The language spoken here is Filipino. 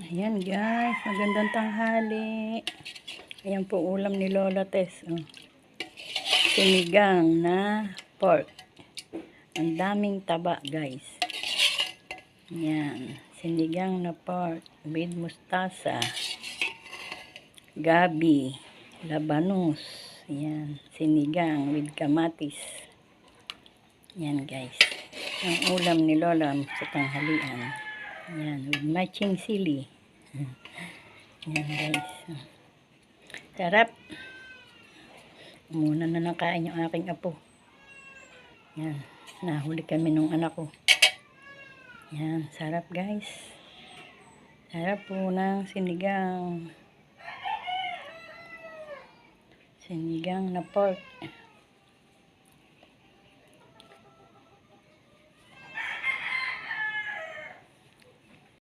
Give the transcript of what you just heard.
Ayan guys, magandang tanghali. Ayan po ulam ni Lola Tess. Oh. Sinigang na pork. Ang daming taba guys. Ayan, sinigang na pork with mustasa, gabi, labanos. Ayan, sinigang with kamatis. Ayan guys, ang ulam ni Lola sa tanghalian. Ayan, with matching sili. Ayan guys. Sarap. Muna na nakain yung aking apo. Ayan, nahuli kami nung anak ko. Ayan, sarap guys. Sarap po ng sinigang. Sinigang na pork.